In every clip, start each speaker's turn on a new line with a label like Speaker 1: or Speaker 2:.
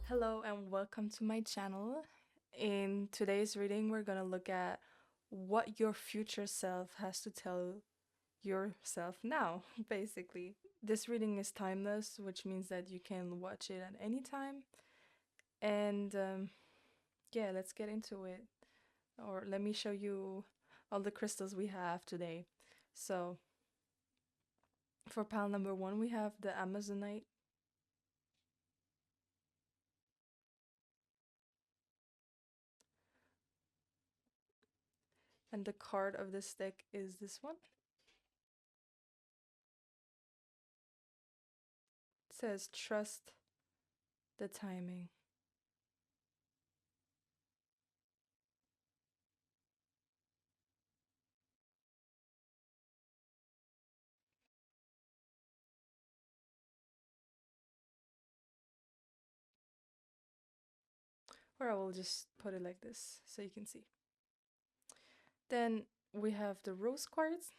Speaker 1: Hello and welcome to my channel. In today's reading, we're going to look at what your future self has to tell yourself now, basically. This reading is timeless, which means that you can watch it at any time. And yeah, let's get into it. Or let me show you all the crystals we have today. So, for pile number 1, we have the Amazonite. And the card of this deck is this one. It says, trust the timing. Or I will just put it like this so you can see. Then we have the rose quartz.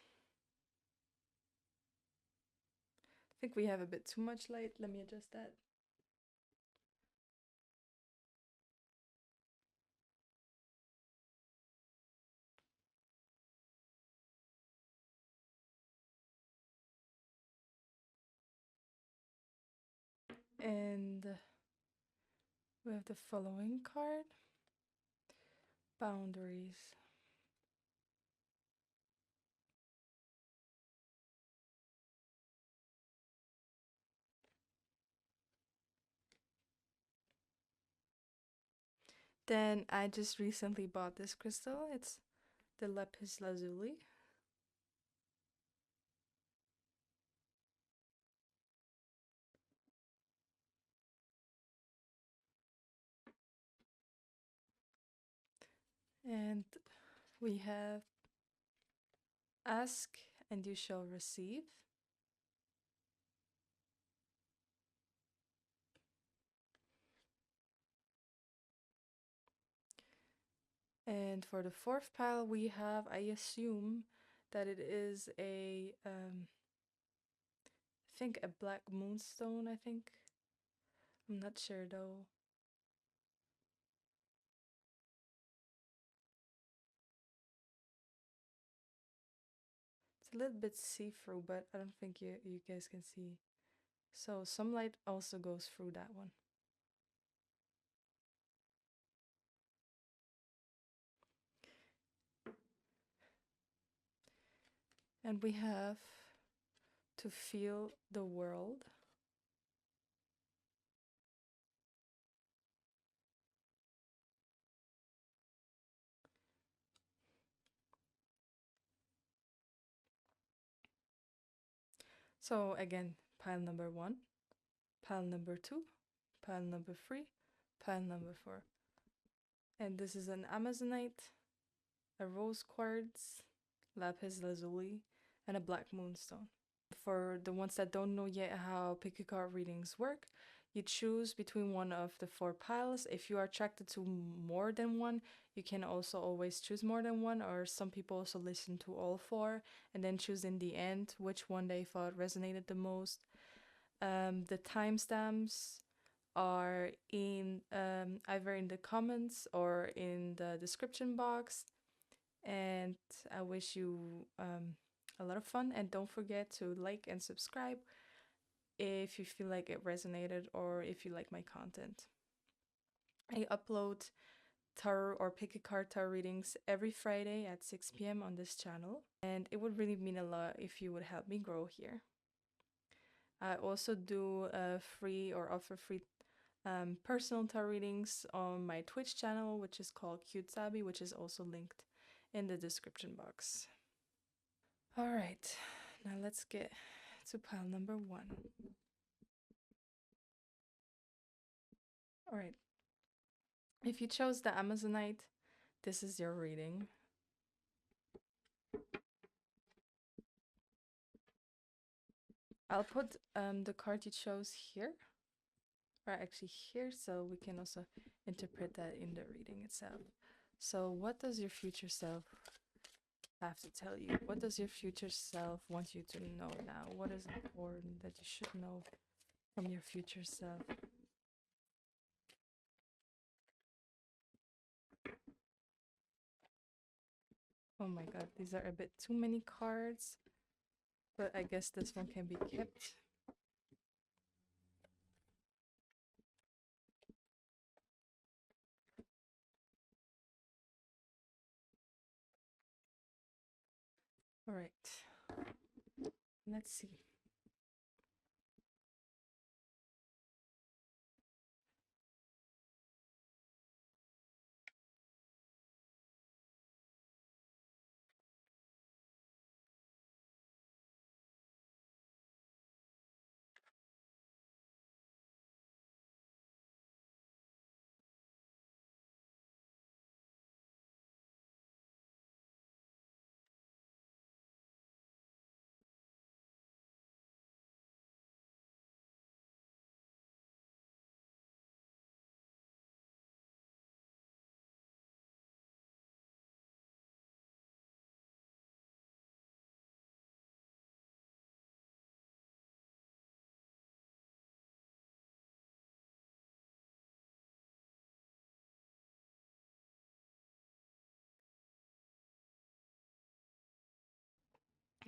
Speaker 1: I think we have a bit too much light. Let me adjust that. And we have the following card. Boundaries. Then I just recently bought this crystal. It's the Lapis Lazuli. And we have ask and you shall receive. And for the fourth pile, we have, I assume that it is I think a black moonstone, I think. I'm not sure though. It's a little bit see-through, but I don't think you guys can see. So some light also goes through that one. And we have to feel the world. So again, pile number 1, pile number 2, pile number 3, pile number 4. And this is an Amazonite, a rose quartz, lapis lazuli, and a black moonstone. For the ones that don't know yet how pick a card readings work, you choose between one of the 4 piles. If you are attracted to more than one, you can also always choose more than one, or some people also listen to all 4 and then choose in the end which one they thought resonated the most. The timestamps are in either in the comments or in the description box. And I wish you a lot of fun, and don't forget to like and subscribe if you feel like it resonated or if you like my content. I upload tarot or pick a card tarot readings every Friday at 6 p.m. on this channel, and it would really mean a lot if you would help me grow here. I also do free or offer free personal tarot readings on my Twitch channel, which is called Cute Sabi, which is also linked in the description box. All right, now let's get to pile number 1. All right, if you chose the Amazonite, this is your reading. I'll put the card you chose here, or actually here, so we can also interpret that in the reading itself. So what does your future self have to tell you? What does your future self want you to know now? What is important that you should know from your future self? Oh my god, these are a bit too many cards. But I guess this one can be kept. All right. Let's see.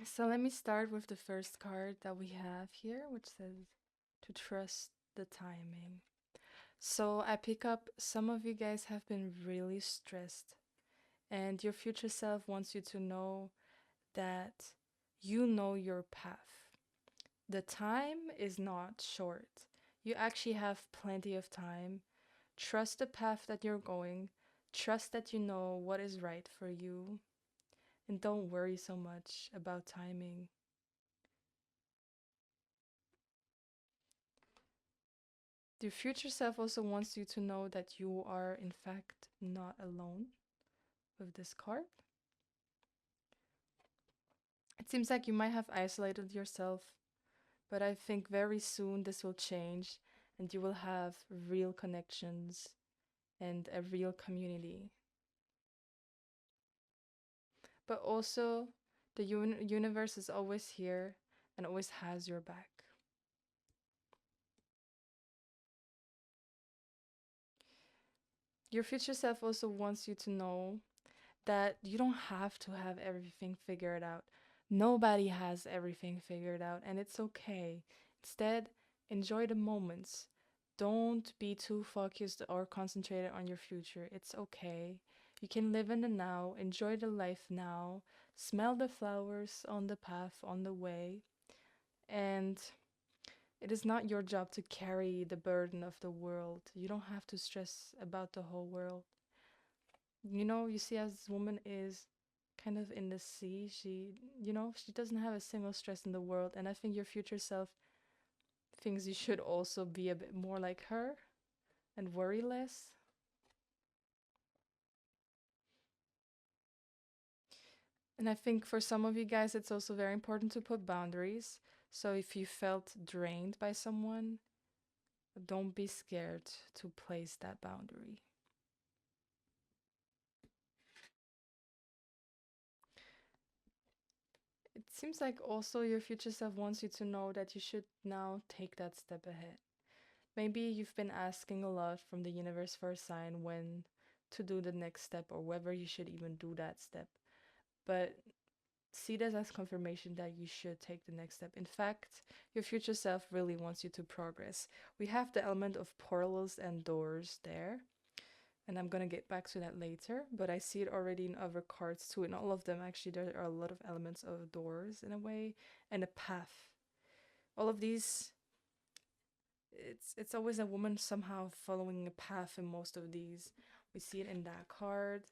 Speaker 1: So let me start with the first card that we have here, which says to trust the timing. So I pick up some of you guys have been really stressed, and your future self wants you to know that you know your path. The time is not short. You actually have plenty of time. Trust the path that you're going. Trust that you know what is right for you. And don't worry so much about timing. Your future self also wants you to know that you are, in fact, not alone with this card. It seems like you might have isolated yourself, but I think very soon this will change and you will have real connections and a real community. But also, the universe is always here and always has your back. Your future self also wants you to know that you don't have to have everything figured out. Nobody has everything figured out, and it's okay. Instead, enjoy the moments. Don't be too focused or concentrated on your future. It's okay. You can live in the now, enjoy the life now, smell the flowers on the path, on the way, and it is not your job to carry the burden of the world. You don't have to stress about the whole world. You see, as this woman is kind of in the sea, she doesn't have a single stress in the world. And I think your future self thinks you should also be a bit more like her and worry less. And I think for some of you guys, it's also very important to put boundaries. So if you felt drained by someone, don't be scared to place that boundary. It seems like also your future self wants you to know that you should now take that step ahead. Maybe you've been asking a lot from the universe for a sign when to do the next step or whether you should even do that step. But see this as confirmation that you should take the next step. In fact, your future self really wants you to progress. We have the element of portals and doors there. And I'm going to get back to that later, but I see it already in other cards too. In all of them, actually, there are a lot of elements of doors in a way and a path. All of these, it's always a woman somehow following a path in most of these. We see it in that card.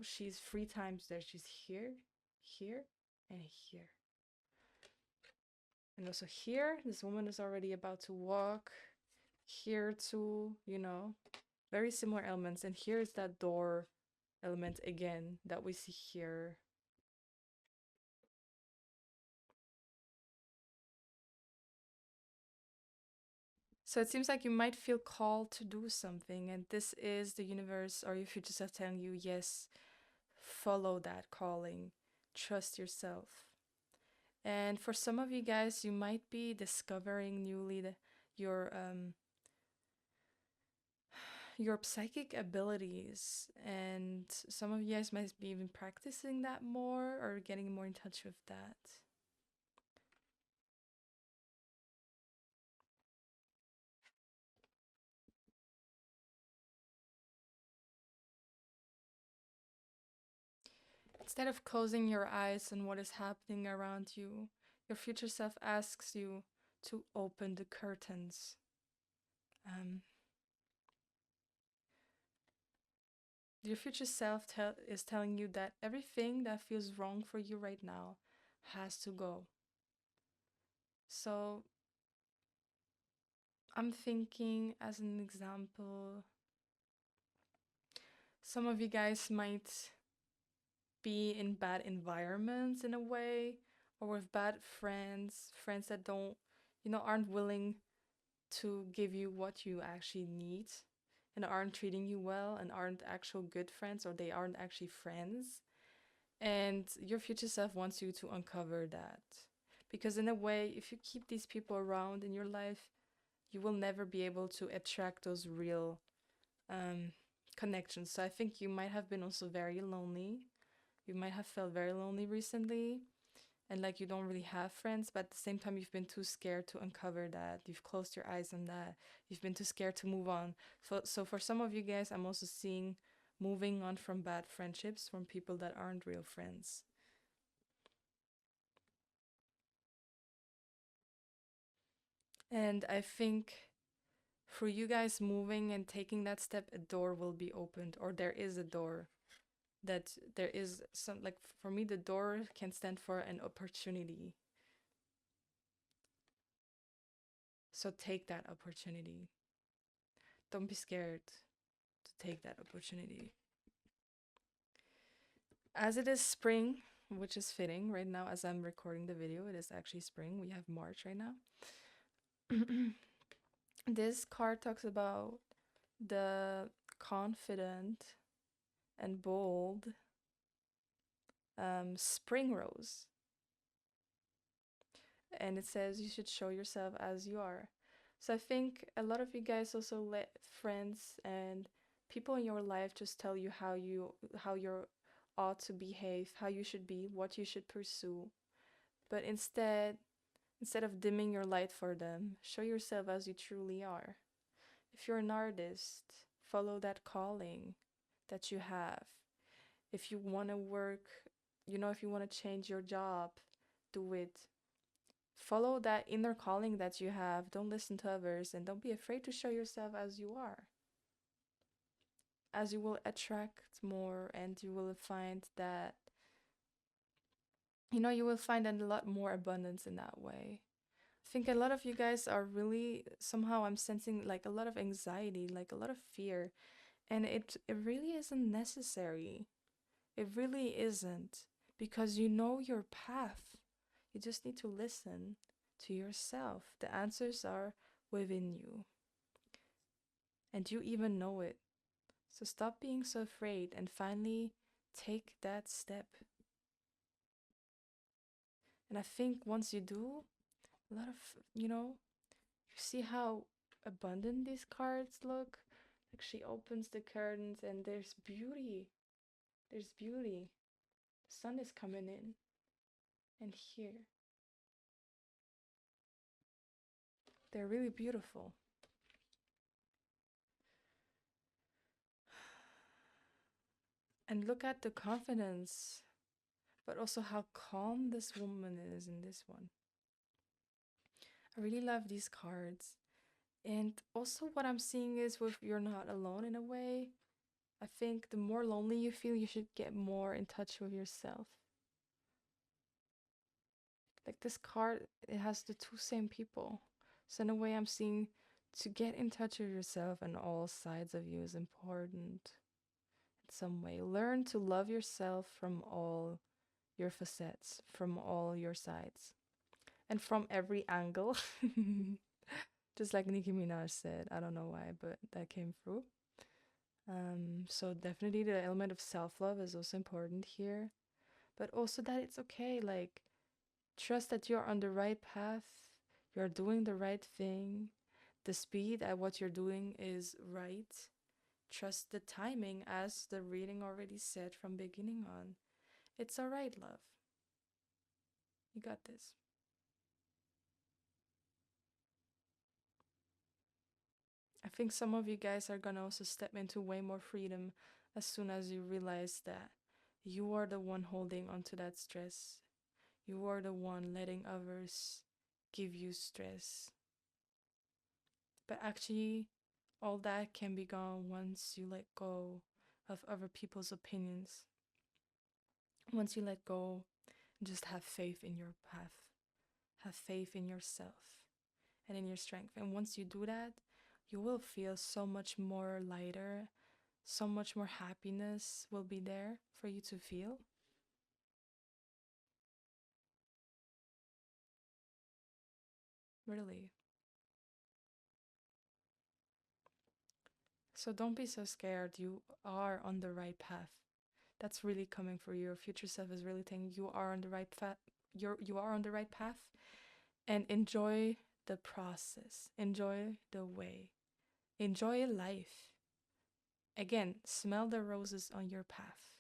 Speaker 1: She's 3 times there. She's here, here, and here. And also here, this woman is already about to walk. Here too, very similar elements. And here is that door element again that we see here. So it seems like you might feel called to do something, and this is the universe or your future self telling you, yes, follow that calling, trust yourself. And for some of you guys, you might be discovering newly your your psychic abilities, and some of you guys might be even practicing that more or getting more in touch with that. Instead of closing your eyes on what is happening around you, your future self asks you to open the curtains. Um, your future self is telling you that everything that feels wrong for you right now has to go. So I'm thinking, as an example, some of you guys might be in bad environments in a way, or with bad friends, friends that don't, aren't willing to give you what you actually need and aren't treating you well and aren't actual good friends, or they aren't actually friends. And your future self wants you to uncover that. Because in a way, if you keep these people around in your life, you will never be able to attract those real um, connections. So I think you might have been also very lonely. You might have felt very lonely recently, and like you don't really have friends, but at the same time you've been too scared to uncover that. You've closed your eyes on that. You've been too scared to move on. So for some of you guys, I'm also seeing moving on from bad friendships, from people that aren't real friends. And I think for you guys moving and taking that step, a door will be opened, or there is a door. That there is some, like, for me, the door can stand for an opportunity. So take that opportunity. Don't be scared to take that opportunity. As it is spring, which is fitting right now as I'm recording the video, it is actually spring. We have March right now. This card talks about the confident and bold spring rose. And it says you should show yourself as you are. So I think a lot of you guys also let friends and people in your life just tell you how you ought to behave, how you should be, what you should pursue. But instead of dimming your light for them, show yourself as you truly are. If you're an artist, follow that calling that you have. If you want to work, if you want to change your job, do it. Follow that inner calling that you have. Don't listen to others, and don't be afraid to show yourself as you are. As you will attract more, and you will find that, you will find a lot more abundance in that way. I think a lot of you guys are really, somehow I'm sensing like a lot of anxiety, like a lot of fear, and it really isn't necessary. It really isn't, because you know your path. You just need to listen to yourself. The answers are within you, and you even know it. So stop being so afraid and finally take that step. And I think once you do, a lot of, you see how abundant these cards look? Like, she opens the curtains and there's beauty. There's beauty. The sun is coming in. And here. They're really beautiful. And look at the confidence, but also how calm this woman is in this one. I really love these cards. And also, what I'm seeing is with you're not alone in a way. I think the more lonely you feel, you should get more in touch with yourself. Like this card, it has the two same people. So in a way, I'm seeing to get in touch with yourself and all sides of you is important in some way. Learn to love yourself from all your facets, from all your sides, and from every angle. Just like Nicki Minaj said. I don't know why, but that came through. So definitely the element of self-love is also important here. But also that it's okay, like trust that you're on the right path, you're doing the right thing, the speed at what you're doing is right, Trust the timing, as the reading already said from beginning on. It's alright, love. You got this. I think some of you guys are gonna also step into way more freedom as soon as you realize that you are the one holding onto that stress. You are the one letting others give you stress. But actually, all that can be gone once you let go of other people's opinions. Once you let go, just have faith in your path. Have faith in yourself and in your strength. And once you do that, you will feel so much more lighter, so much more happiness will be there for you to feel. Really. So don't be so scared. You are on the right path. That's really coming for you. Your future self is really telling you are on the right path. You are on the right path, and enjoy the process. Enjoy the way. Enjoy life. Again, smell the roses on your path.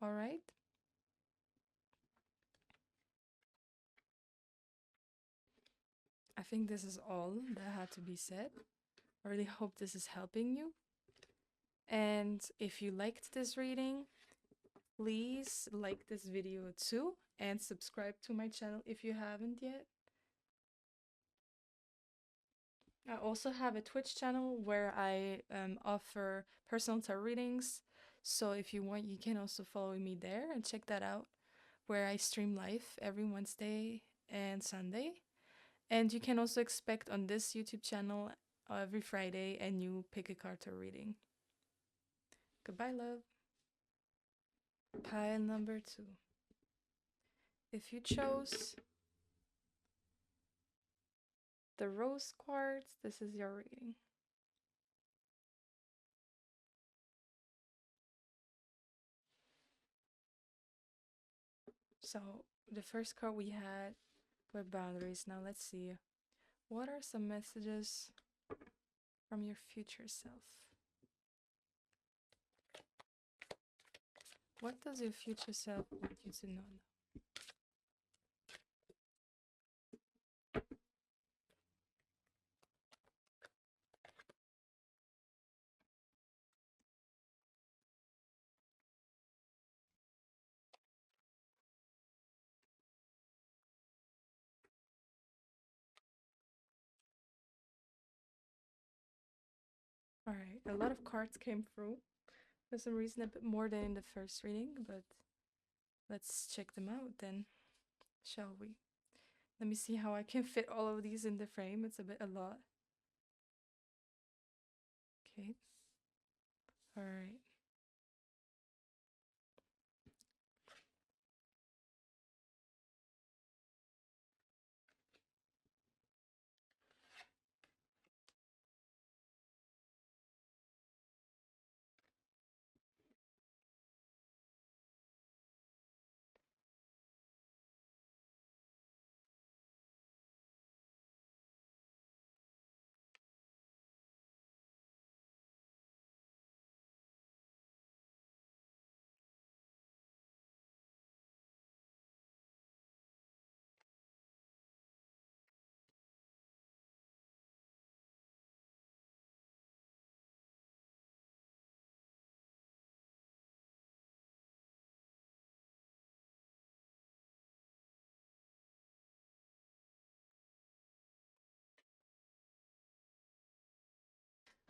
Speaker 1: All right? I think this is all that had to be said. I really hope this is helping you. And if you liked this reading, please like this video too and subscribe to my channel if you haven't yet. I also have a Twitch channel where I offer personal tarot readings. So if you want, you can also follow me there and check that out, where I stream live every Wednesday and Sunday. And you can also expect on this YouTube channel every Friday a new pick a card tarot reading. Goodbye, love. Pile number 2. If you chose the rose quartz, this is your reading. So the first card we had were boundaries. Now let's see. What are some messages from your future self? What does your future self want you to know? Alright, a lot of cards came through. For some reason, a bit more than in the first reading, but let's check them out then, shall we? Let me see how I can fit all of these in the frame. It's a lot. Okay. Alright.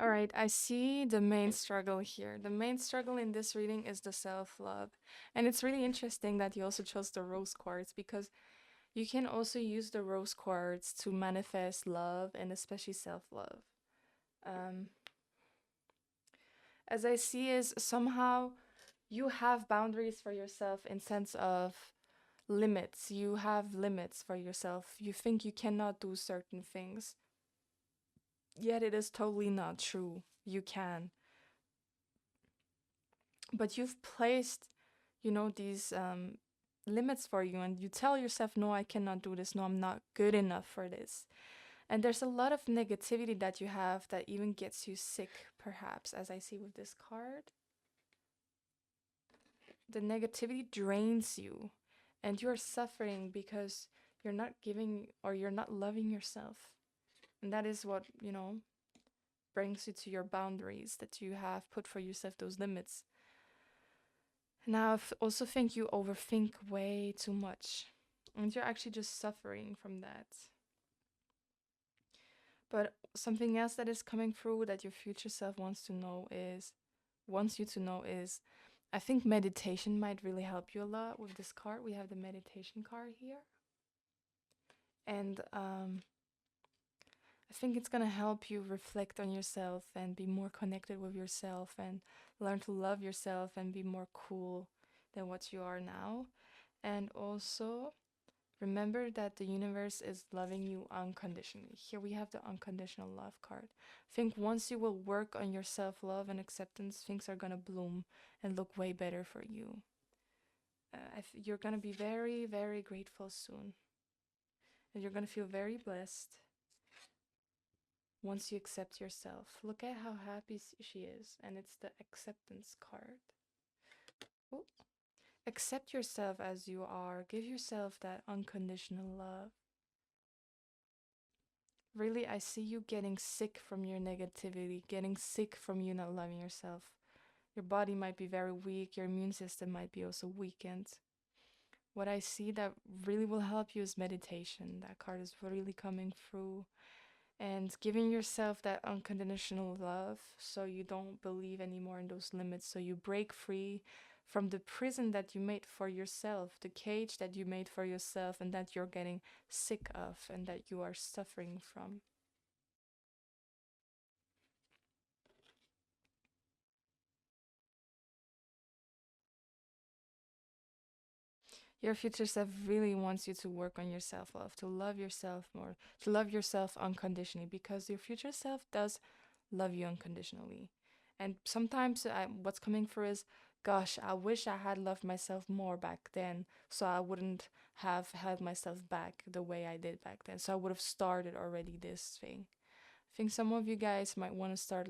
Speaker 1: Alright, I see the main struggle here. The main struggle in this reading is the self-love. And it's really interesting that you also chose the rose quartz, because you can also use the rose quartz to manifest love and especially self-love. As I see is somehow you have boundaries for yourself in sense of limits. You have limits for yourself. You think you cannot do certain things. Yet it is totally not true. You can. But you've placed, these limits for you, and you tell yourself, no, I cannot do this. No, I'm not good enough for this. And there's a lot of negativity that you have that even gets you sick, perhaps, as I see with this card. The negativity drains you, and you're suffering because you're not giving or you're not loving yourself. And that is what, brings you to your boundaries that you have put for yourself, those limits. Now, I also think you overthink way too much, and you're actually just suffering from that. But something else that is coming through that your future self wants you to know is, I think meditation might really help you a lot with this card. We have the meditation card here. And I think it's going to help you reflect on yourself and be more connected with yourself and learn to love yourself and be more cool than what you are now. And also remember that the universe is loving you unconditionally. Here we have the unconditional love card. I think once you will work on your self-love and acceptance, things are going to bloom and look way better for you. You're going to be very, very grateful soon. And you're going to feel very blessed once you accept yourself. Look at how happy she is. And it's the acceptance card. Ooh. Accept yourself as you are. Give yourself that unconditional love. Really, I see you getting sick from your negativity, getting sick from you not loving yourself. Your body might be very weak, your immune system might be also weakened. What I see that really will help you is meditation. That card is really coming through. And giving yourself that unconditional love so you don't believe anymore in those limits. So you break free from the prison that you made for yourself, the cage that you made for yourself, and that you're getting sick of and that you are suffering from. Your future self really wants you to work on your self love, to love yourself more, to love yourself unconditionally, because your future self does love you unconditionally. And sometimes what's coming through is, gosh, I wish I had loved myself more back then, so I wouldn't have held myself back the way I did back then. So I would have started already this thing. I think some of you guys might want to start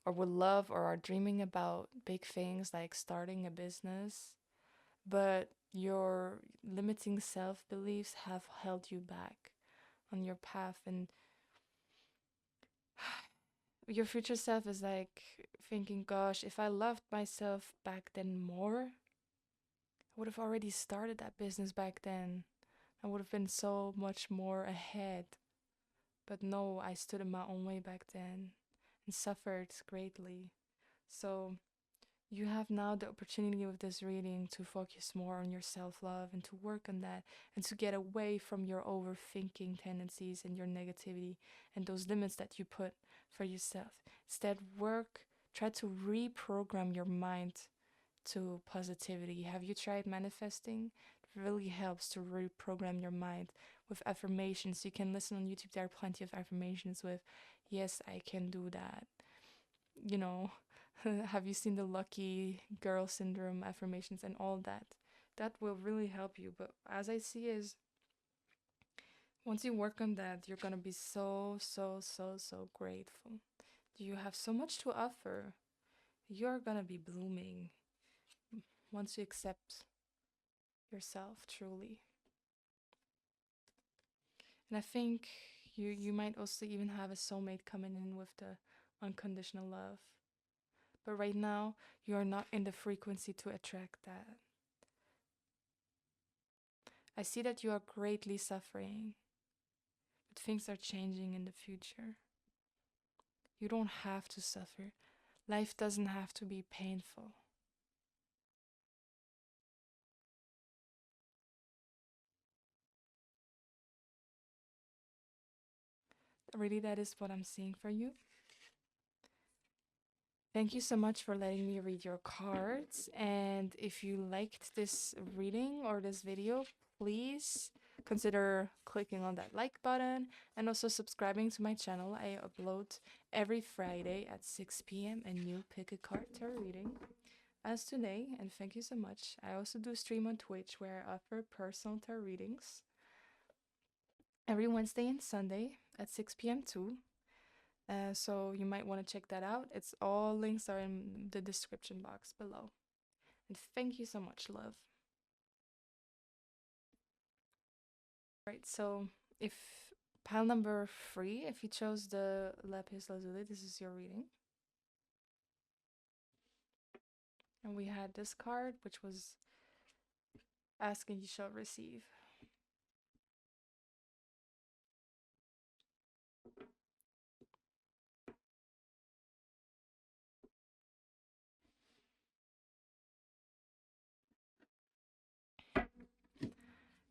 Speaker 1: or would love or are dreaming about big things like starting a business, but your limiting self beliefs have held you back on your path. And your future self is like thinking, gosh, if I loved myself back then more, I would have already started that business back then. I would have been so much more ahead. But no, I stood in my own way back then and suffered greatly. So you have now the opportunity with this reading to focus more on your self-love and to work on that and to get away from your overthinking tendencies and your negativity and those limits that you put for yourself. Instead, try to reprogram your mind to positivity. Have you tried manifesting? It really helps to reprogram your mind with affirmations. You can listen on YouTube. There are plenty of affirmations with, yes, I can do that. You know, have you seen the lucky girl syndrome affirmations and all that? That will really help you. But as I see is, once you work on that, you're gonna be so, so, so, so grateful. You have so much to offer. You're gonna be blooming once you accept yourself truly. And I think you might also even have a soulmate coming in with the unconditional love. But right now, you are not in the frequency to attract that. I see that you are greatly suffering, but things are changing in the future. You don't have to suffer. Life doesn't have to be painful. Really, that is what I'm seeing for you. Thank you so much for letting me read your cards. And if you liked this reading or this video, please consider clicking on that like button and also subscribing to my channel. I upload every Friday at 6 p.m. a new pick a card tarot reading as today. And thank you so much. I also do stream on Twitch where I offer personal tarot readings. every Wednesday and Sunday at 6 p.m. too. So you might want to check that out. It's all links are in the description box below. And thank you so much, love. Right, so if pile number 3, if you chose the Lapis Lazuli, this is your reading. And we had this card, which was ask and you shall receive.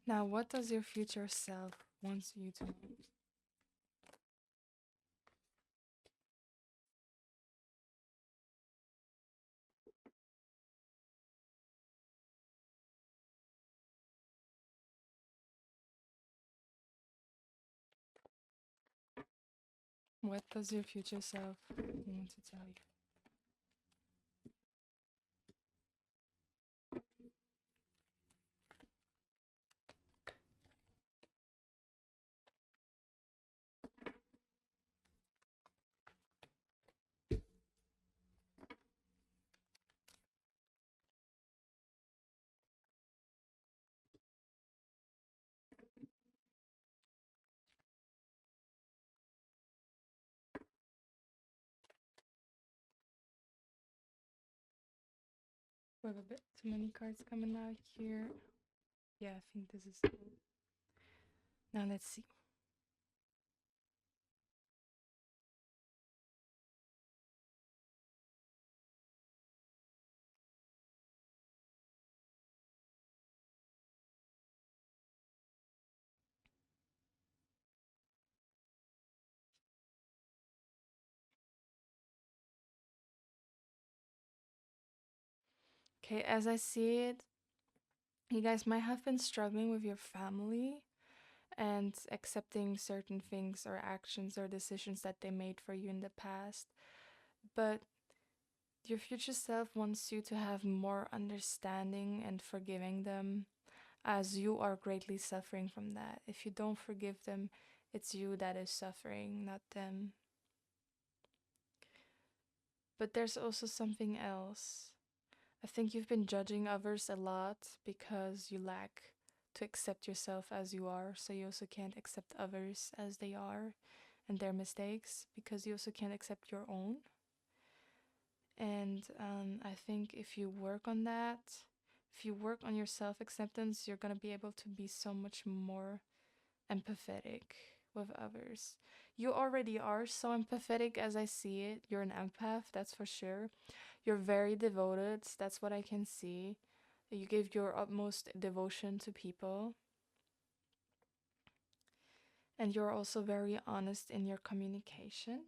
Speaker 1: Now, what does your future self want you to know? What does your future self want to tell you? We have a bit too many cards coming out here. Yeah, I think this is it. Now let's see. Okay, as I see it, you guys might have been struggling with your family and accepting certain things or actions or decisions that they made for you in the past. But your future self wants you to have more understanding and forgiving them, as you are greatly suffering from that. If you don't forgive them, it's you that is suffering, not them. But there's also something else. I think you've been judging others a lot because you lack to accept yourself as you are, so you also can't accept others as they are and their mistakes because you also can't accept your own. And I think if you work on that, if you work on your self acceptance, you're going to be able to be so much more empathetic with others. You already are so empathetic as I see it. You're an empath, that's for sure. You're very devoted, that's what I can see. You give your utmost devotion to people. And you're also very honest in your communication.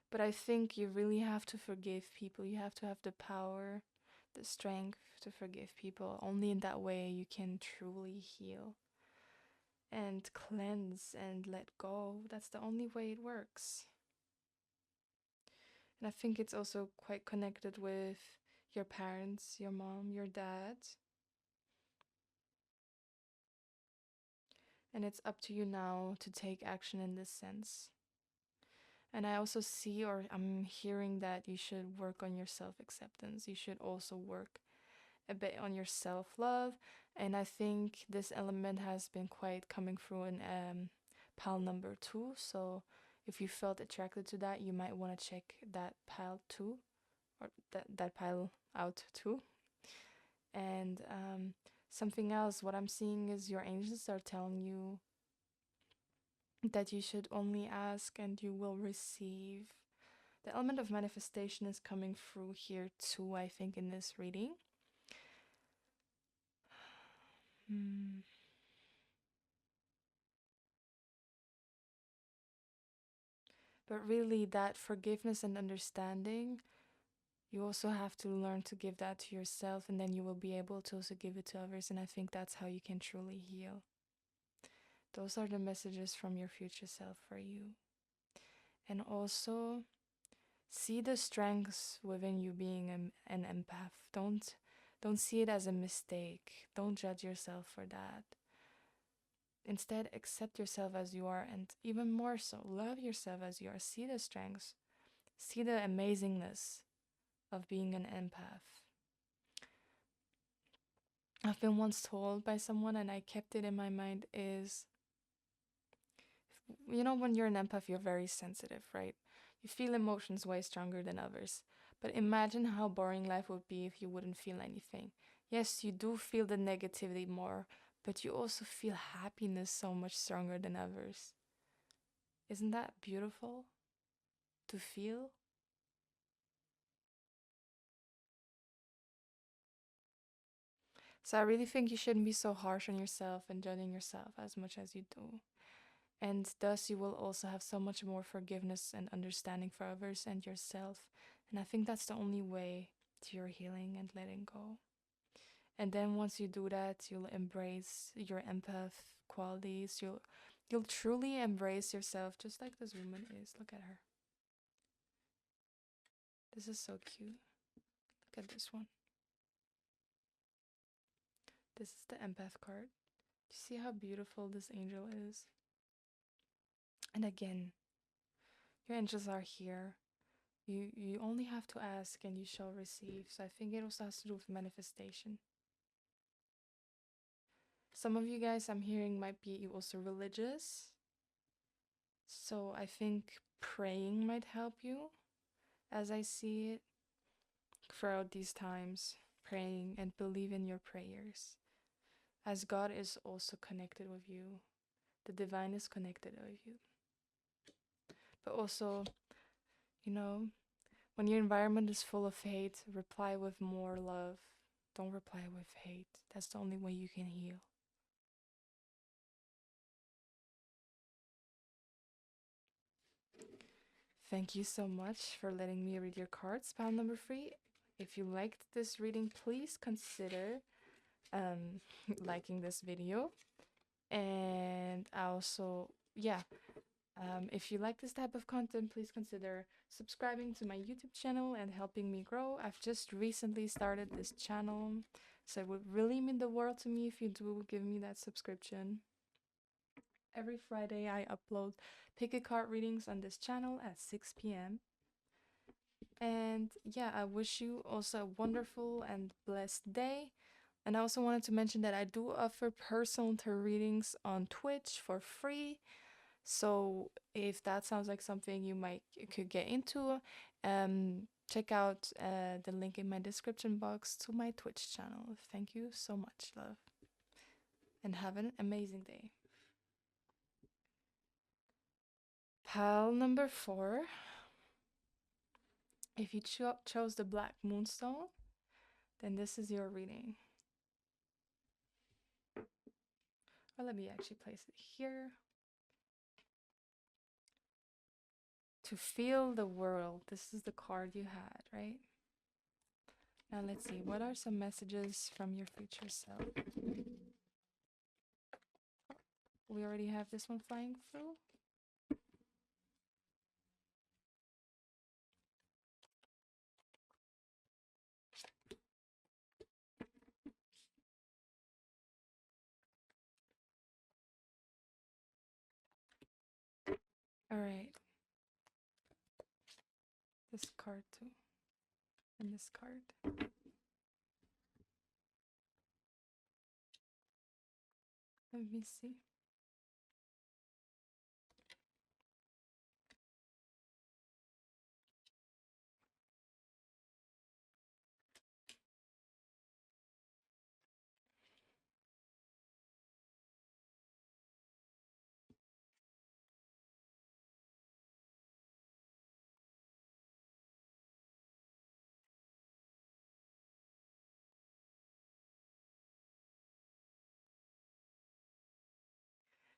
Speaker 1: But I think you really have to forgive people. You have to have the power, the strength to forgive people. Only in that way you can truly heal and cleanse and let go. That's the only way it works. And I think it's also quite connected with your parents, your mom, your dad. And it's up to you now to take action in this sense. And I also see, or I'm hearing, that you should work on your self acceptance. You should also work a bit on your self love. And I think this element has been quite coming through in pile number 2. So if you felt attracted to that, you might want to check that pile too, or that pile out too. And something else, what I'm seeing is your angels are telling you that you should only ask and you will receive. The element of manifestation is coming through here too, I think, in this reading. But really, that forgiveness and understanding, you also have to learn to give that to yourself, and then you will be able to also give it to others. And I think that's how you can truly heal. Those are the messages from your future self for you. And also, see the strengths within you being an empath. Don't see it as a mistake. Don't judge yourself for that. Instead, accept yourself as you are, and even more so, love yourself as you are. See the strengths, see the amazingness of being an empath. I've been once told by someone, and I kept it in my mind, is, when you're an empath, you're very sensitive, right? You feel emotions way stronger than others. But imagine how boring life would be if you wouldn't feel anything. Yes, you do feel the negativity more, but you also feel happiness so much stronger than others. Isn't that beautiful to feel? So I really think you shouldn't be so harsh on yourself and judging yourself as much as you do. And thus, you will also have so much more forgiveness and understanding for others and yourself. And I think that's the only way to your healing and letting go. And then once you do that, you'll embrace your empath qualities. You'll truly embrace yourself, just like this woman is. Look at her. This is so cute. Look at this one. This is the empath card. Do you see how beautiful this angel is? And again, your angels are here. You only have to ask and you shall receive. So I think it also has to do with manifestation. Some of you guys I'm hearing might be also religious. So I think praying might help you, as I see it, throughout these times. Praying and believe in your prayers, as God is also connected with you. The divine is connected with you. But also, when your environment is full of hate, reply with more love. Don't reply with hate. That's the only way you can heal. Thank you so much for letting me read your cards, pile number 3. If you liked this reading, please consider liking this video. And also, if you like this type of content, please consider subscribing to my YouTube channel and helping me grow. I've just recently started this channel, so it would really mean the world to me if you do give me that subscription. Every Friday, I upload pick a card readings on this channel at 6 p.m. And yeah, I wish you also a wonderful and blessed day. And I also wanted to mention that I do offer personal tarot readings on Twitch for free. So if that sounds like something you could get into, check out the link in my description box to my Twitch channel. Thank you so much, love. And have an amazing day. Pile number 4. If you chose the Black Moonstone, then this is your reading. Or let me actually place it here. To feel the world. This is the card you had, right? Now let's see. What are some messages from your future self? We already have this one flying through. All right. This card too. And this card. Let me see.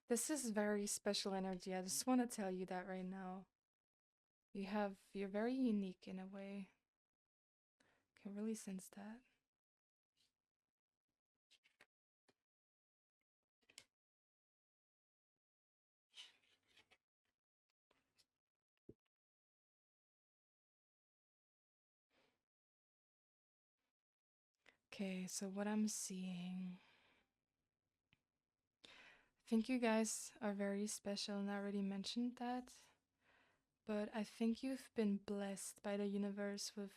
Speaker 1: This is very special energy. I just want to tell you that right now. You're very unique in a way. Can really sense that. Okay, so what I'm seeing, think you guys are very special, and I already mentioned that. But I think you've been blessed by the universe with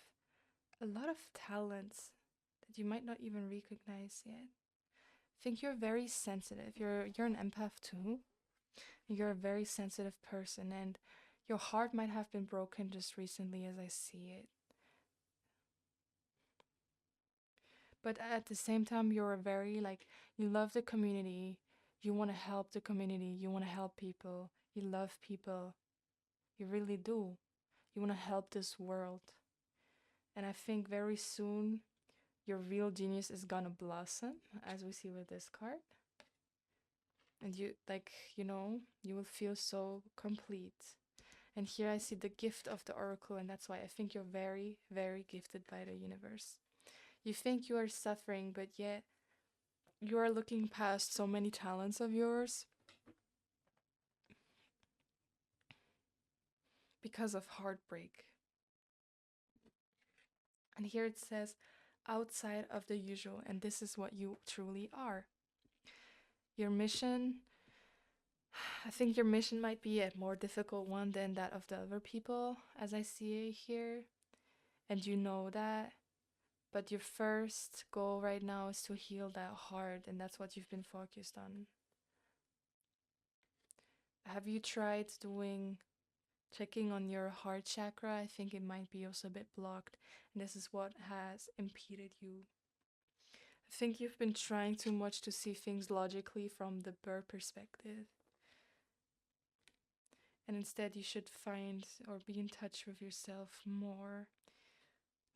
Speaker 1: a lot of talents that you might not even recognize yet. I think you're very sensitive. You're an empath too. You're a very sensitive person, and your heart might have been broken just recently as I see it. But at the same time, you're a very, like, you love the community. You want to help the community. You want to help people. You love people. You really do. You want to help this world. And I think very soon your real genius is gonna blossom, as we see with this card. And you, like, you will feel so complete. And here I see the gift of the oracle, and that's why I think you're very, very gifted by the universe. You think you are suffering, but yet you are looking past so many talents of yours because of heartbreak. And here it says, outside of the usual, and this is what you truly are. Your mission, I think your mission might be a more difficult one than that of the other people, as I see it here. And you know that. But your first goal right now is to heal that heart, and that's what you've been focused on. Have you tried checking on your heart chakra? I think it might be also a bit blocked, and this is what has impeded you. I think you've been trying too much to see things logically from the bird perspective. And instead, you should find or be in touch with yourself more.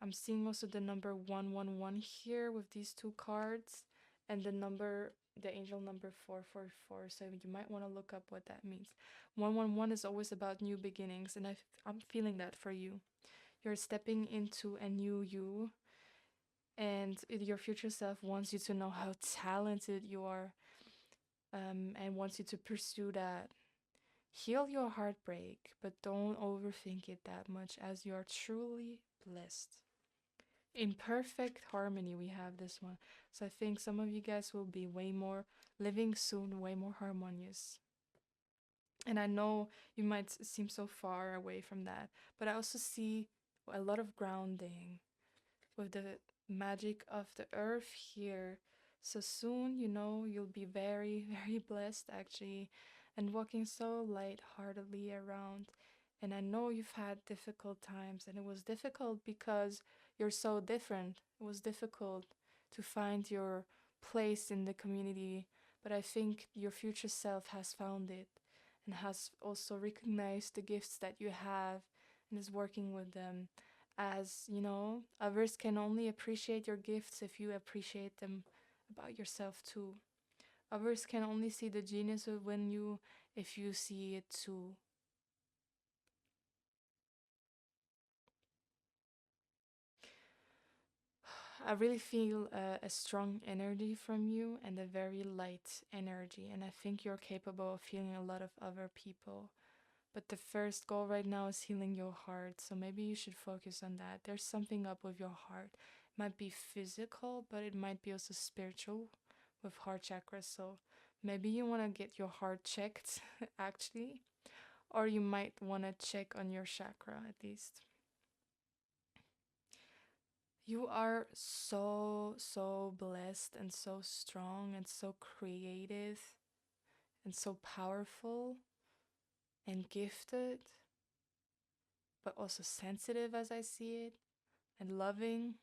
Speaker 1: I'm seeing also the number 111 here with these two cards, and the angel number 444. So you might want to look up what that means. 111 is always about new beginnings, and I'm feeling that for you. You're stepping into a new you, and your future self wants you to know how talented you are, and wants you to pursue that. Heal your heartbreak, but don't overthink it that much, as you are truly blessed. In perfect harmony, we have this one. So I think some of you guys will be way more living soon, way more harmonious. And I know you might seem so far away from that, but I also see a lot of grounding with the magic of the earth here. So soon, you'll be very, very blessed actually, and walking so lightheartedly around. And I know you've had difficult times, and it was difficult because you're so different. It was difficult to find your place in the community, but I think your future self has found it and has also recognized the gifts that you have and is working with them. As others can only appreciate your gifts if you appreciate them about yourself too. Others can only see the genius within you if you see it too. I really feel a strong energy from you and a very light energy, and I think you're capable of healing a lot of other people. But the first goal right now is healing your heart, so maybe you should focus on that. There's something up with your heart. It might be physical, but it might be also spiritual with heart chakra. So maybe you want to get your heart checked, actually, or you might want to check on your chakra at least. You are so, so blessed and so strong and so creative and so powerful and gifted, but also sensitive as I see it, and loving.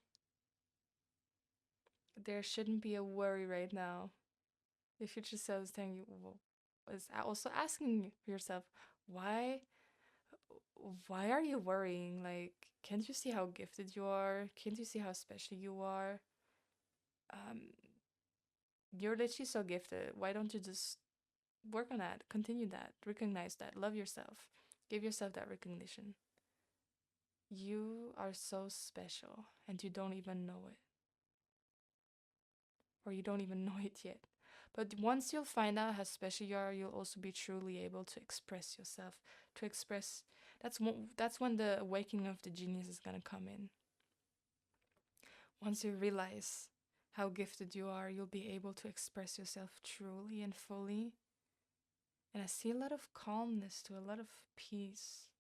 Speaker 1: There shouldn't be a worry right now. The future self is telling you, well, is also asking yourself, why why are you worrying? Like, can't you see how gifted you are? Can't you see how special you are? Um, you're literally so gifted. Why don't you just work on that, continue that, recognize that, love yourself, give yourself that recognition? You are so special and you don't even know it, or you don't even know it yet. But once you'll find out how special you are, you'll also be truly able to express yourself. To express, that's when the awakening of the genius is gonna come in. Once you realize how gifted you are, you'll be able to express yourself truly and fully. And I see a lot of calmness too, a lot of peace,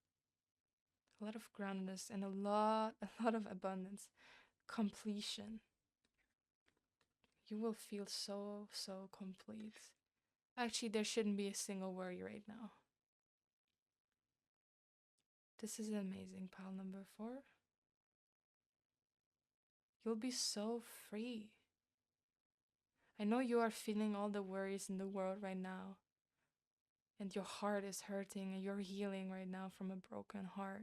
Speaker 1: a lot of groundedness, and a lot of abundance, completion. You will feel so, so complete. Actually, there shouldn't be a single worry right now. This is amazing, pile number 4. You'll be so free. I know you are feeling all the worries in the world right now, and your heart is hurting, and you're healing right now from a broken heart.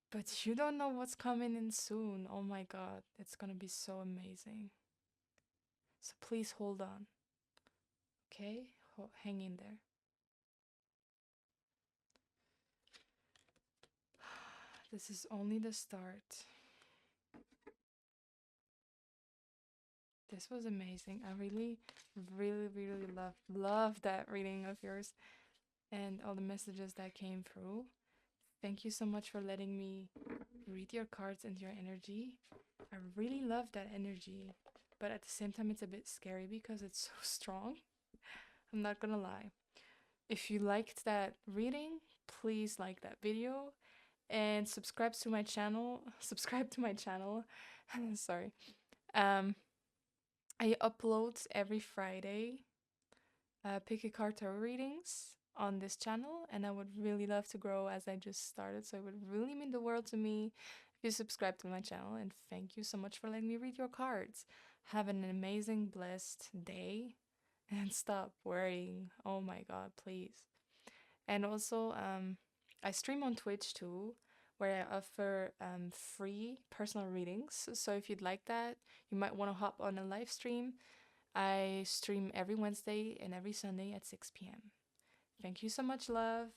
Speaker 1: But you don't know what's coming in soon. Oh my god, it's gonna be so amazing. So please hold on, okay? Hang in there. This is only the start. This was amazing. I really, really, really love that reading of yours and all the messages that came through. Thank you so much for letting me read your cards and your energy. I really love that energy, but at the same time, it's a bit scary because it's so strong. I'm not gonna lie. If you liked that reading, please like that video and subscribe to my channel. Subscribe to my channel. Sorry. I upload every Friday pick a card tarot readings on this channel, and I would really love to grow as I just started. So it would really mean the world to me if you subscribe to my channel. And thank you so much for letting me read your cards. Have an amazing, blessed day, and stop worrying. Oh my God, please. And also, I stream on Twitch too, where I offer free personal readings. So if you'd like that, you might want to hop on a live stream. I stream every Wednesday and every Sunday at 6 p.m. Thank you so much, love.